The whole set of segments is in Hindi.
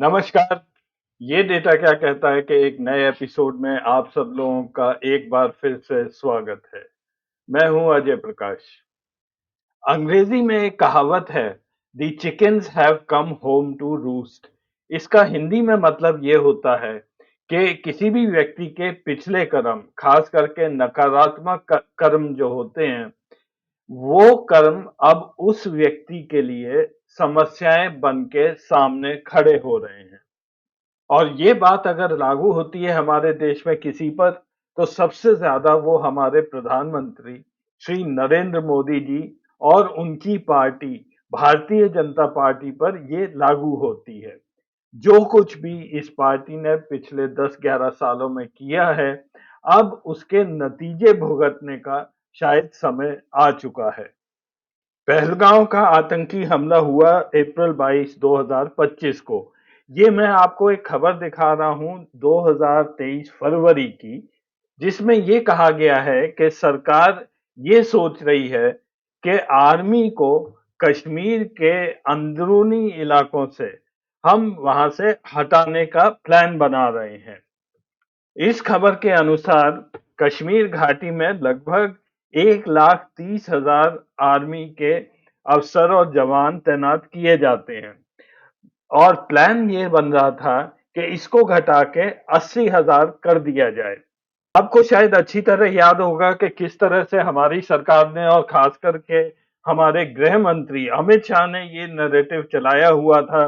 नमस्कार। ये डेटा क्या कहता है कि एक नए एपिसोड में आप सब लोगों का एक बार फिर से स्वागत है। मैं हूं अजय प्रकाश। अंग्रेजी में एक कहावत है, the chickens have come home to roost. इसका हिंदी में मतलब ये होता है कि किसी भी व्यक्ति के पिछले कर्म, खास करके नकारात्मक कर्म जो होते हैं, वो कर्म अब उस व्यक्ति के लिए समस्याएं बन के सामने खड़े हो रहे हैं। और ये बात अगर लागू होती है हमारे देश में किसी पर, तो सबसे ज्यादा वो हमारे प्रधानमंत्री श्री नरेंद्र मोदी जी और उनकी पार्टी भारतीय जनता पार्टी पर ये लागू होती है। जो कुछ भी इस पार्टी ने पिछले 10-11 सालों में किया है, अब उसके नतीजे भुगतने का शायद समय आ चुका है। पहलगांव का आतंकी हमला हुआ अप्रैल 22, 2025 को। ये मैं आपको एक खबर दिखा रहा हूं 2023 फरवरी की, जिसमें ये कहा गया है कि सरकार ये सोच रही है कि आर्मी को कश्मीर के अंदरूनी इलाकों से हम वहां से हटाने का प्लान बना रहे हैं। इस खबर के अनुसार कश्मीर घाटी में लगभग 1,30,000 आर्मी के अफसर और जवान तैनात किए जाते हैं और प्लान ये बन रहा था कि इसको घटा के 80,000 कर दिया जाए। आपको शायद अच्छी तरह याद होगा कि किस तरह से हमारी सरकार ने और खास करके हमारे गृह मंत्री अमित शाह ने ये नैरेटिव चलाया हुआ था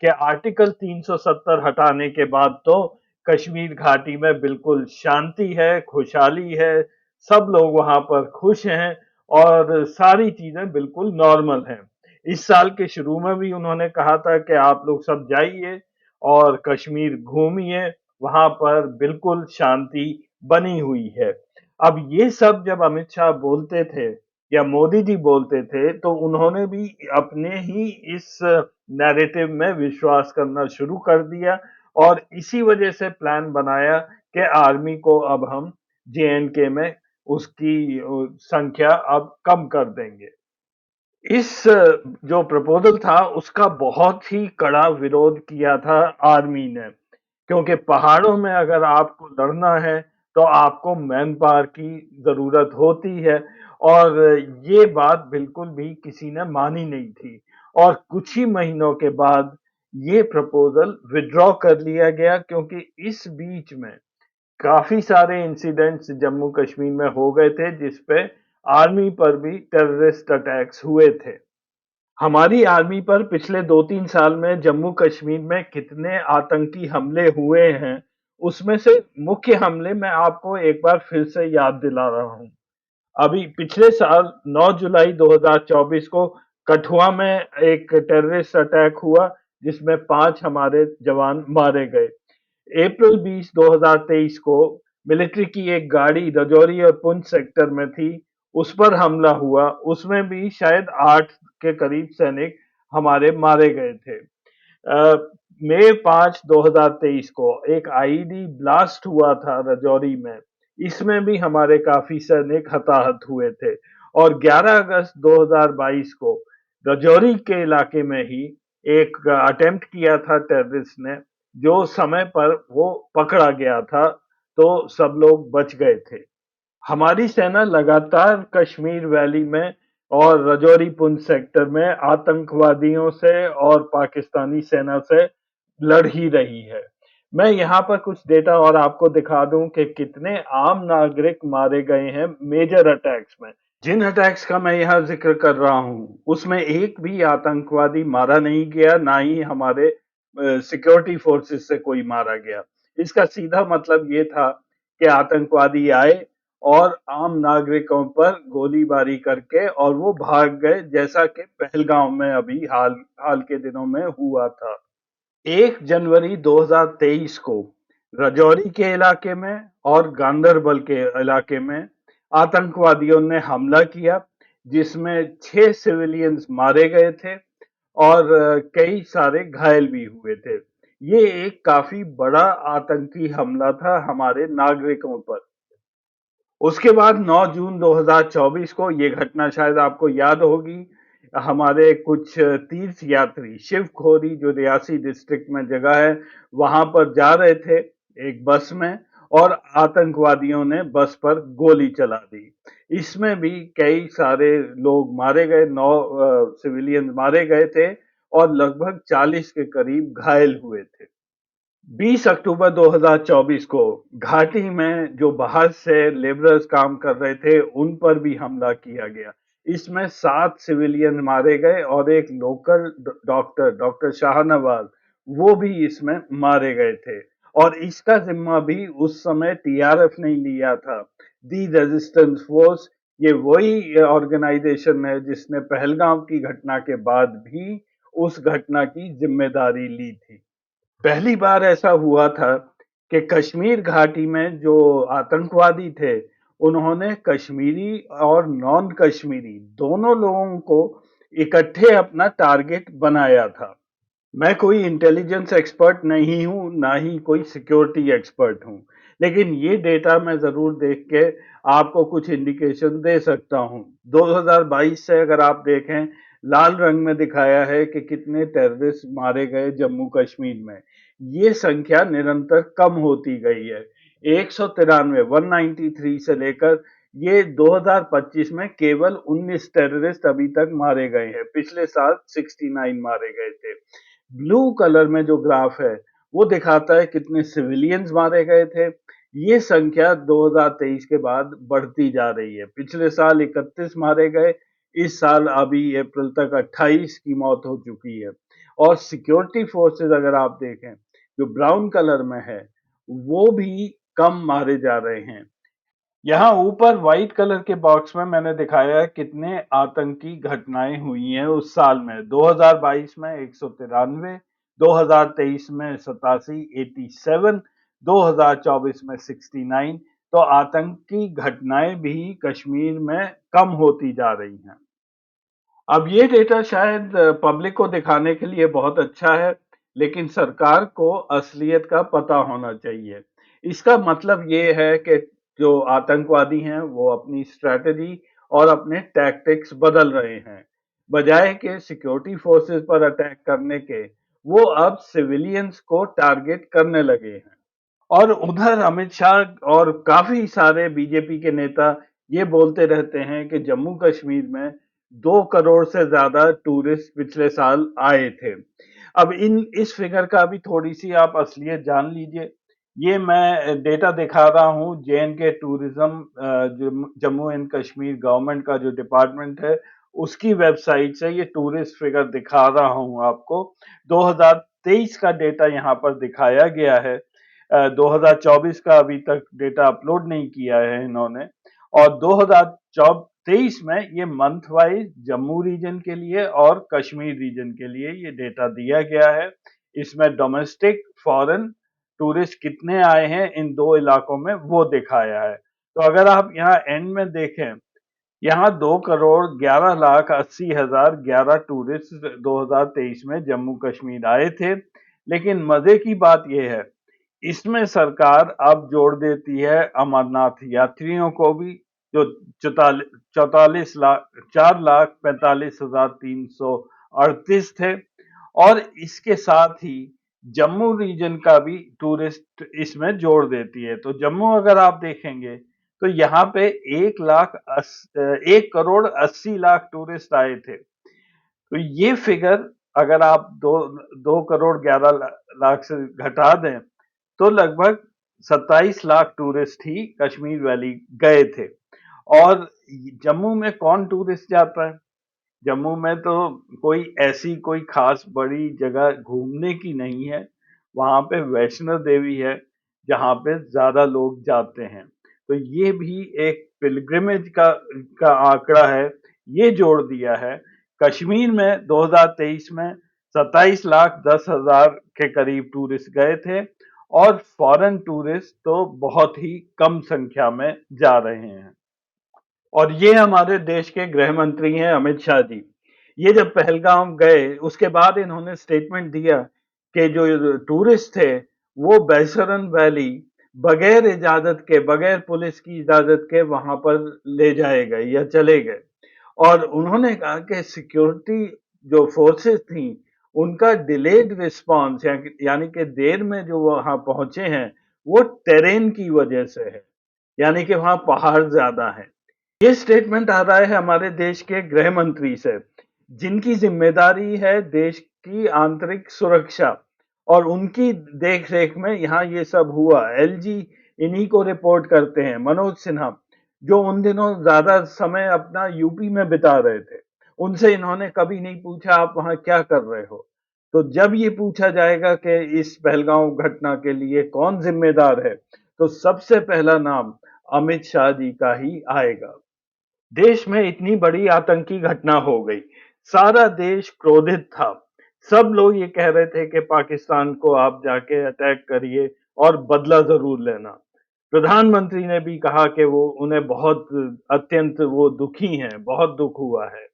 कि आर्टिकल 370 हटाने के बाद तो कश्मीर घाटी में बिल्कुल शांति है, खुशहाली है, सब लोग वहां पर खुश हैं और सारी चीजें बिल्कुल नॉर्मल हैं। इस साल के शुरू में भी उन्होंने कहा था कि आप लोग सब जाइए और कश्मीर घूमिए, वहां पर बिल्कुल शांति बनी हुई है। अब ये सब जब अमित शाह बोलते थे या मोदी जी बोलते थे, तो उन्होंने भी अपने ही इस नैरेटिव में विश्वास करना शुरू कर दिया और इसी वजह से प्लान बनाया कि आर्मी को अब हम जे-एंड-के में उसकी संख्या अब कम कर देंगे। इस जो प्रपोजल था उसका बहुत ही कड़ा विरोध किया था आर्मी ने, क्योंकि पहाड़ों में अगर आपको लड़ना है तो आपको मैन पावर की जरूरत होती है और ये बात बिल्कुल भी किसी ने मानी नहीं थी। और कुछ ही महीनों के बाद ये प्रपोजल विड्रॉ कर लिया गया, क्योंकि इस बीच में काफी सारे इंसिडेंट्स जम्मू कश्मीर में हो गए थे जिसपे आर्मी पर भी टेररिस्ट अटैक्स हुए थे। हमारी आर्मी पर पिछले 2-3 साल में जम्मू कश्मीर में कितने आतंकी हमले हुए हैं, उसमें से मुख्य हमले मैं आपको एक बार फिर से याद दिला रहा हूं। अभी पिछले साल 9 जुलाई 2024 को कठुआ में एक टेररिस्ट अटैक हुआ जिसमें 5 हमारे जवान मारे गए। अप्रैल 20, 2023 को मिलिट्री की एक गाड़ी रजौरी और पुंछ सेक्टर में थी, उस पर हमला हुआ। उसमें भी शायद 8 के करीब सैनिक हमारे मारे गए थे। मई 5, 2023 को एक आईईडी ब्लास्ट हुआ था रजौरी में। इसमें भी हमारे काफी सैनिक हताहत हुए थे। और 11 अगस्त 2022 को रजौरी के इलाके में ही एक अटेम्प्ट किया था टेररिस्ट ने, जो समय पर वो पकड़ा गया था, तो सब लोग बच गए थे। हमारी सेना लगातार कश्मीर वैली में और रजौरी पुंछ सेक्टर में आतंकवादियों से और पाकिस्तानी सेना से लड़ ही रही है। मैं यहाँ पर कुछ डेटा और आपको दिखा दूं कि कितने आम नागरिक मारे गए हैं मेजर अटैक्स में। जिन अटैक्स का मैं यहाँ जिक्र कर रहा हूँ उसमें एक भी आतंकवादी मारा नहीं गया, ना ही हमारे सिक्योरिटी फोर्सेस से कोई मारा गया। इसका सीधा मतलब ये था कि आतंकवादी आए और आम नागरिकों पर गोलीबारी करके और वो भाग गए, जैसा कि पहलगांव में अभी हाल हाल के दिनों में हुआ था। 1 जनवरी 2023 को राजौरी के इलाके में और गांदरबल के इलाके में आतंकवादियों ने हमला किया, जिसमें 6 सिविलियंस मारे गए थे और कई सारे घायल भी हुए थे। ये एक काफी बड़ा आतंकी हमला था हमारे नागरिकों पर। उसके बाद 9 जून 2024 को ये घटना शायद आपको याद होगी, हमारे कुछ तीर्थ यात्री शिवखोरी जो रियासी डिस्ट्रिक्ट में जगह है वहां पर जा रहे थे एक बस में, और आतंकवादियों ने बस पर गोली चला दी। इसमें भी कई सारे लोग मारे गए, 9 सिविलियन मारे गए थे और लगभग 40 के करीब घायल हुए थे। 20 अक्टूबर 2024 को घाटी में जो बाहर से लेबरर्स काम कर रहे थे उन पर भी हमला किया गया। इसमें 7 सिविलियन मारे गए और एक लोकल डॉक्टर शाहनवाज, वो भी इसमें मारे गए थे। और इसका जिम्मा भी उस समय टीआरएफ ने लिया था, दी रेजिस्टेंस फोर्स। ये वही ऑर्गेनाइजेशन है जिसने पहलगाम की घटना के बाद भी उस घटना की जिम्मेदारी ली थी। पहली बार ऐसा हुआ था कि कश्मीर घाटी में जो आतंकवादी थे, उन्होंने कश्मीरी और नॉन कश्मीरी दोनों लोगों को इकट्ठे अपना टारगेट बनाया था। मैं कोई इंटेलिजेंस एक्सपर्ट नहीं हूं, ना ही कोई सिक्योरिटी एक्सपर्ट हूं, लेकिन ये डेटा मैं जरूर देख के आपको कुछ इंडिकेशन दे सकता हूं। 2022 से अगर आप देखें, लाल रंग में दिखाया है कि कितने टेररिस्ट मारे गए जम्मू कश्मीर में। ये संख्या निरंतर कम होती गई है। 193 193 से लेकर ये 2025 में केवल 19 टेररिस्ट अभी तक मारे गए हैं। पिछले साल 69 मारे गए थे। ब्लू कलर में जो ग्राफ है वो दिखाता है कितने सिविलियंस मारे गए थे। ये संख्या 2023 के बाद बढ़ती जा रही है। पिछले साल 31 मारे गए, इस साल अभी अप्रैल तक 28 की मौत हो चुकी है। और सिक्योरिटी फोर्सेस अगर आप देखें, जो ब्राउन कलर में है, वो भी कम मारे जा रहे हैं। यहाँ ऊपर व्हाइट कलर के बॉक्स में मैंने दिखाया है कितने आतंकी घटनाएं हुई हैं उस साल में। 2022 में 193, 2023 में 87, 87, 2024 में 69। तो आतंकी घटनाएं भी कश्मीर में कम होती जा रही हैं। अब ये डेटा शायद पब्लिक को दिखाने के लिए बहुत अच्छा है, लेकिन सरकार को असलियत का पता होना चाहिए। इसका मतलब ये है कि जो आतंकवादी हैं वो अपनी स्ट्रैटेजी और अपने टैक्टिक्स बदल रहे हैं। बजाय के सिक्योरिटी फोर्सेस पर अटैक करने के, वो अब सिविलियंस को टारगेट करने लगे हैं। और उधर अमित शाह और काफी सारे बीजेपी के नेता ये बोलते रहते हैं कि जम्मू कश्मीर में 2 करोड़ से ज्यादा टूरिस्ट पिछले साल आए थे। अब इन इस फिगर का भी थोड़ी सी आप असलियत जान लीजिए। ये मैं डेटा दिखा रहा हूँ J&K tourism Jammu and Kashmir government का जो डिपार्टमेंट है उसकी वेबसाइट से ये टूरिस्ट फिगर दिखा रहा हूँ आपको। 2023 का डेटा यहाँ पर दिखाया गया है। 2024 का अभी तक डेटा अपलोड नहीं किया है इन्होंने। और 2023 में ये मंथ वाइज जम्मू रीजन के लिए और कश्मीर रीजन के लिए ये डेटा दिया गया है। इसमें डोमेस्टिक फॉरेन टूरिस्ट कितने आए हैं इन दो इलाकों में वो दिखाया है। तो अगर आप यहाँ एंड में देखें, यहाँ 2 करोड़ 11 लाख 80 हजार 11 टूरिस्ट 2023 में जम्मू कश्मीर आए थे। लेकिन मजे की बात यह है, इसमें सरकार अब जोड़ देती है अमरनाथ यात्रियों को भी, जो 4 लाख 45 हजार 338 थे। और इसके साथ ही जम्मू रीजन का भी टूरिस्ट इसमें जोड़ देती है। तो जम्मू अगर आप देखेंगे तो यहाँ पे 1 करोड़ 80 लाख टूरिस्ट आए थे। तो ये फिगर अगर आप 2 करोड़ 11 लाख से घटा दें तो लगभग 27 लाख टूरिस्ट ही कश्मीर वैली गए थे। और जम्मू में कौन टूरिस्ट जाता है? जम्मू में तो कोई खास बड़ी जगह घूमने की नहीं है। वहां पे वैष्णो देवी है जहां पे ज्यादा लोग जाते हैं। तो ये भी एक पिलग्रिमेज का आंकड़ा है, ये जोड़ दिया है। कश्मीर में 2023 में 27 लाख 10 हजार के करीब टूरिस्ट गए थे और फॉरेन टूरिस्ट तो बहुत ही कम संख्या में जा रहे हैं। और ये हमारे देश के गृह मंत्री हैं अमित शाह जी। ये जब पहलगाम गए उसके बाद इन्होंने स्टेटमेंट दिया कि जो टूरिस्ट थे वो बैसरन वैली बगैर इजाजत के, बगैर पुलिस की इजाजत के वहां पर ले जाए गए या चले गए। और उन्होंने कहा कि सिक्योरिटी जो फोर्सेस थी उनका डिलेड रिस्पांस यानी कि देर में जो वहां पहुंचे हैं वो टेरेन की वजह से है, यानी कि वहां पहाड़ ज्यादा है। ये स्टेटमेंट आ रहा है हमारे देश के गृह मंत्री से, जिनकी जिम्मेदारी है देश की आंतरिक सुरक्षा, और उनकी देख-रेख में यहाँ ये सब हुआ। एलजी इन्हीं को रिपोर्ट करते हैं, मनोज सिन्हा, जो उन दिनों ज़्यादा समय अपना यूपी में बिता रहे थे। उनसे इन्होंने कभी नहीं पूछा आप वहाँ क्या कर रहे हो? तो जब ये पूछा जाएगा कि इस पहलगाँव घटना के लिए कौन जिम्मेदार है, तो सबसे पहला नाम अमित शाह जी का ही आएगा। देश में इतनी बड़ी आतंकी घटना हो गई, सारा देश क्रोधित था। सब लोग ये कह रहे थे कि पाकिस्तान को आप जाके अटैक करिए और बदला जरूर लेना। प्रधानमंत्री ने भी कहा कि वो उन्हें बहुत अत्यंत वो दुखी हैं, बहुत दुख हुआ है।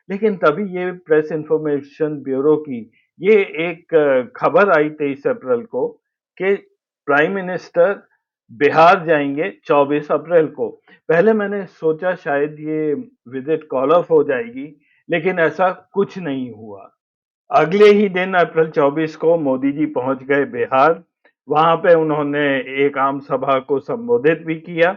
लेकिन तभी ये प्रेस इंफॉर्मेशन ब्यूरो की ये एक खबर आई 23 अप्रैल को कि प्राइम मिनिस्टर बिहार जाएंगे 24 अप्रैल को। पहले मैंने सोचा शायद ये विजिट कॉल ऑफ हो जाएगी, लेकिन ऐसा कुछ नहीं हुआ। अगले ही दिन अप्रैल 24 को मोदी जी पहुंच गए बिहार। वहां पे उन्होंने एक आम सभा को संबोधित भी किया,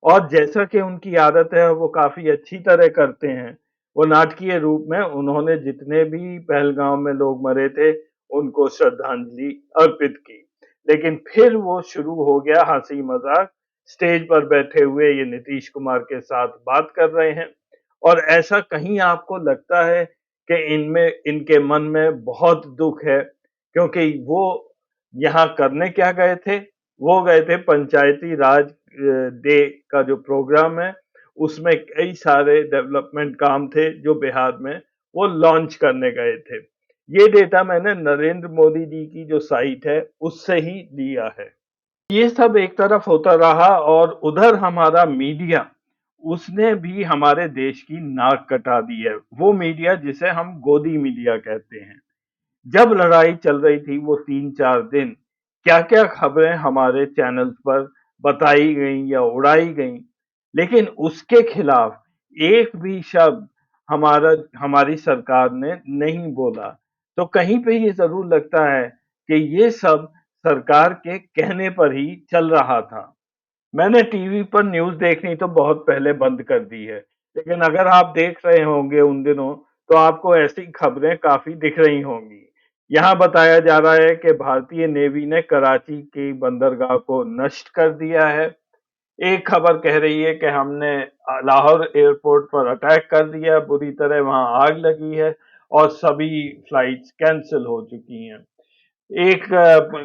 और जैसा कि उनकी आदत है वो काफी अच्छी तरह करते हैं, वो नाटकीय रूप में उन्होंने जितने भी पहलगांव में लोग मरे थे उनको श्रद्धांजलि अर्पित की। लेकिन फिर वो शुरू हो गया हंसी मजाक। स्टेज पर बैठे हुए ये नीतीश कुमार के साथ बात कर रहे हैं, और ऐसा कहीं आपको लगता है कि इनमें इनके मन में बहुत दुख है, क्योंकि वो यहाँ करने क्या गए थे? वो गए थे पंचायती राज डे का जो प्रोग्राम है, उसमें कई सारे डेवलपमेंट काम थे जो बिहार में वो लॉन्च करने गए थे। ये डेटा मैंने नरेंद्र मोदी जी की जो साइट है उससे ही लिया है। ये सब एक तरफ होता रहा, और उधर हमारा मीडिया, उसने भी हमारे देश की नाक कटा दी है। वो मीडिया जिसे हम गोदी मीडिया कहते हैं। जब लड़ाई चल रही थी वो 3-4 दिन, क्या-क्या खबरें हमारे चैनल्स पर बताई गईं या उड़ाई गईं, लेकिन उसके खिलाफ एक भी शब्द हमारी सरकार ने नहीं बोला। तो कहीं पे ये ज़रूर लगता है कि ये सब सरकार के कहने पर ही चल रहा था। मैंने टीवी पर न्यूज़ देखनी तो बहुत पहले बंद कर दी है, लेकिन अगर आप देख रहे होंगे उन दिनों, तो आपको ऐसी खबरें काफ़ी दिख रही होंगी। यहाँ बताया जा रहा है कि भारतीय नेवी ने कराची की बंदरगाह को नष्ट कर दिया है। एक खबर कह रही है कि हमने लाहौर एयरपोर्ट पर अटैक कर दिया, बुरी तरह वहाँ आग लगी है और सभी फ्लाइट्स कैंसल हो चुकी हैं। एक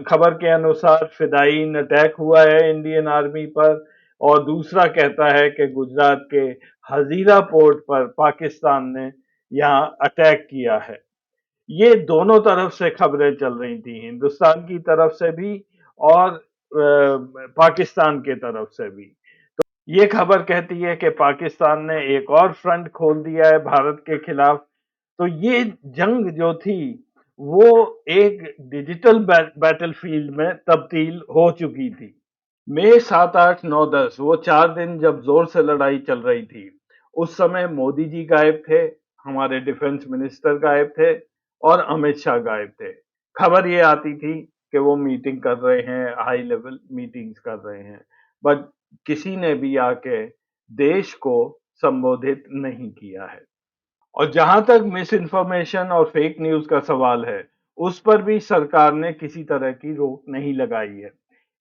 खबर के अनुसार फिदायीन अटैक हुआ है इंडियन आर्मी पर, और दूसरा कहता है कि गुजरात के हजीरा पोर्ट पर पाकिस्तान ने यहाँ अटैक किया है। ये दोनों तरफ से खबरें चल रही थी, हिंदुस्तान की तरफ से भी और पाकिस्तान के तरफ से भी। ये खबर कहती है कि पाकिस्तान ने एक और फ्रंट खोल दिया है भारत के खिलाफ। तो ये जंग जो थी वो एक डिजिटल बैटलफील्ड में तब्दील हो चुकी थी। मई 7, 8, 9, 10 वो 4 दिन जब जोर से लड़ाई चल रही थी, उस समय मोदी जी गायब थे, हमारे डिफेंस मिनिस्टर गायब थे, और अमित शाह गायब थे। खबर ये आती थी कि वो मीटिंग कर रहे हैं, हाई लेवल मीटिंग्स कर रहे हैं, बट किसी ने भी आके देश को संबोधित नहीं किया है। और जहां तक मिस इन्फॉर्मेशन और फेक न्यूज का सवाल है, उस पर भी सरकार ने किसी तरह की रोक नहीं लगाई है।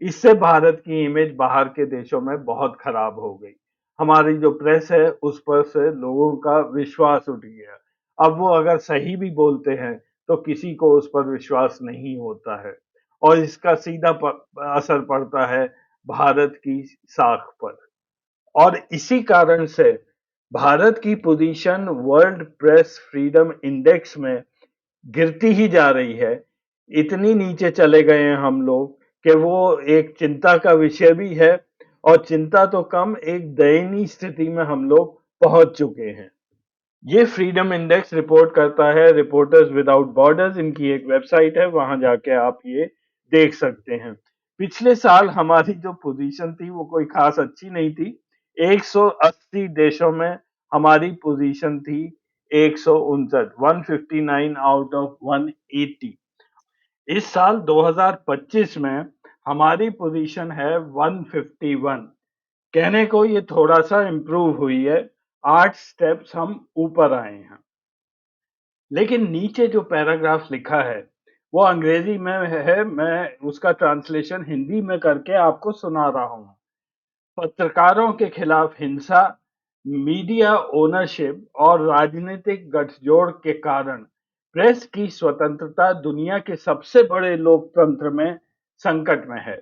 इससे भारत की इमेज बाहर के देशों में बहुत खराब हो गई। हमारी जो प्रेस है उस पर से लोगों का विश्वास उठ गया। अब वो अगर सही भी बोलते हैं तो किसी को उस पर विश्वास नहीं होता है, और इसका सीधा असर पड़ता है भारत की साख पर। और इसी कारण से भारत की position world press freedom index में गिरती ही जा रही है। इतनी नीचे चले गए हैं हम लोग कि वो एक चिंता का विषय भी है, और चिंता तो कम, एक दयनीय स्थिति में हम लोग पहुंच चुके हैं। ये फ्रीडम इंडेक्स रिपोर्ट करता है रिपोर्टर्स विदाउट बॉर्डर्स, इनकी एक वेबसाइट है, वहां जाके आप ये देख सकते हैं। पिछले साल हमारी जो पोजीशन थी वो कोई खास अच्छी नहीं थी। 180 देशों में हमारी पोजीशन थी 159, 159 आउट ऑफ 180। इस साल 2025 में हमारी पोजीशन है 151। कहने को ये थोड़ा सा इम्प्रूव हुई है, 8 स्टेप्स हम ऊपर आए हैं। लेकिन नीचे जो पैराग्राफ लिखा है वो अंग्रेजी में है, मैं उसका ट्रांसलेशन हिंदी में करके आपको सुना रहा हूँ। पत्रकारों के खिलाफ हिंसा, मीडिया ओनरशिप और राजनीतिक गठजोड़ के कारण प्रेस की स्वतंत्रता दुनिया के सबसे बड़े लोकतंत्र में संकट में है,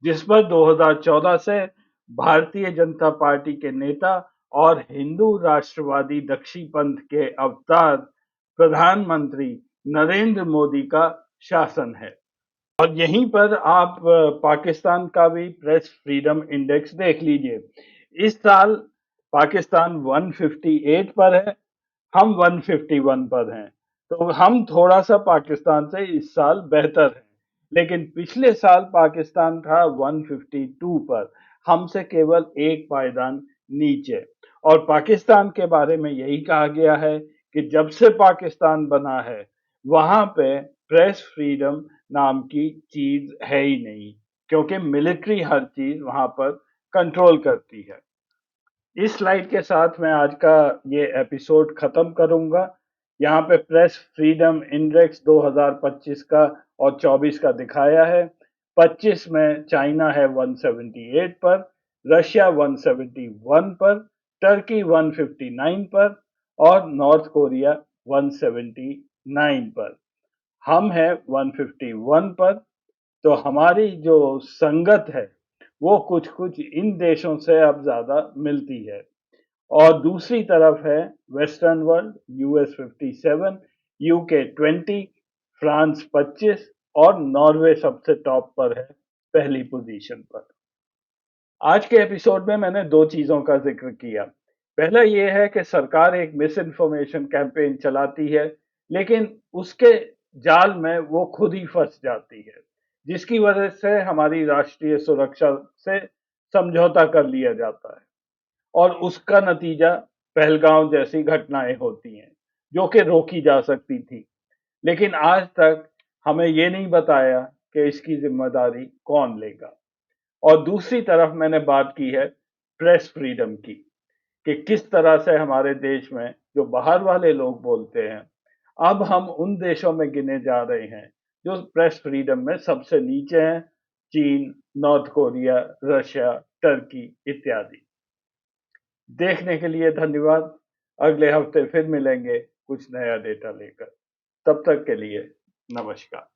जिस पर 2014 से भारतीय जनता पार्टी के नेता और हिंदू राष्ट्रवादी दक्षिणपंथ के अवतार प्रधानमंत्री नरेंद्र मोदी का शासन है। और यहीं पर आप पाकिस्तान का भी प्रेस फ्रीडम इंडेक्स देख लीजिए। इस साल पाकिस्तान 158 पर है, हम 151 पर हैं। तो हम थोड़ा सा पाकिस्तान से इस साल बेहतर हैं। लेकिन पिछले साल पाकिस्तान था 152 पर, हमसे केवल एक पायदान नीचे। और पाकिस्तान के बारे में यही कहा गया है कि जब से पाकिस्तान बना है वहां पे प्रेस फ्रीडम नाम की चीज है ही नहीं, क्योंकि मिलिट्री हर चीज वहां पर कंट्रोल करती है। इस स्लाइड के साथ मैं आज का ये एपिसोड खत्म करूंगा। यहाँ पे प्रेस फ्रीडम इंडेक्स 2025 का और 24 का दिखाया है। 25 में चाइना है 178 पर, रशिया 171 पर, टर्की 159 पर और नॉर्थ कोरिया 179 पर। हम हैं 151 पर। तो हमारी जो संगत है वो कुछ कुछ इन देशों से अब ज्यादा मिलती है। और दूसरी तरफ है western world, US 57, UK 20, France 25 और नॉर्वे सबसे टॉप पर है, पहली पोजीशन पर। आज के एपिसोड में मैंने दो चीजों का जिक्र किया। पहला ये है कि सरकार एक मिस इन्फॉर्मेशन कैंपेन चलाती है, लेकिन उसके जाल में वो खुद ही फंस जाती है, जिसकी वजह से हमारी राष्ट्रीय सुरक्षा से समझौता कर लिया जाता है और उसका नतीजा पहलगांव जैसी घटनाएं होती हैं, जो कि रोकी जा सकती थी। लेकिन आज तक हमें ये नहीं बताया कि इसकी जिम्मेदारी कौन लेगा। और दूसरी तरफ मैंने बात की है प्रेस फ्रीडम की, कि किस तरह से हमारे देश में जो बाहर वाले लोग बोलते हैं, अब हम उन देशों में गिने जा रहे हैं जो प्रेस फ्रीडम में सबसे नीचे हैं। चीन, नॉर्थ कोरिया, रशिया, टर्की इत्यादि। देखने के लिए धन्यवाद। अगले हफ्ते फिर मिलेंगे कुछ नया डेटा लेकर। तब तक के लिए नमस्कार।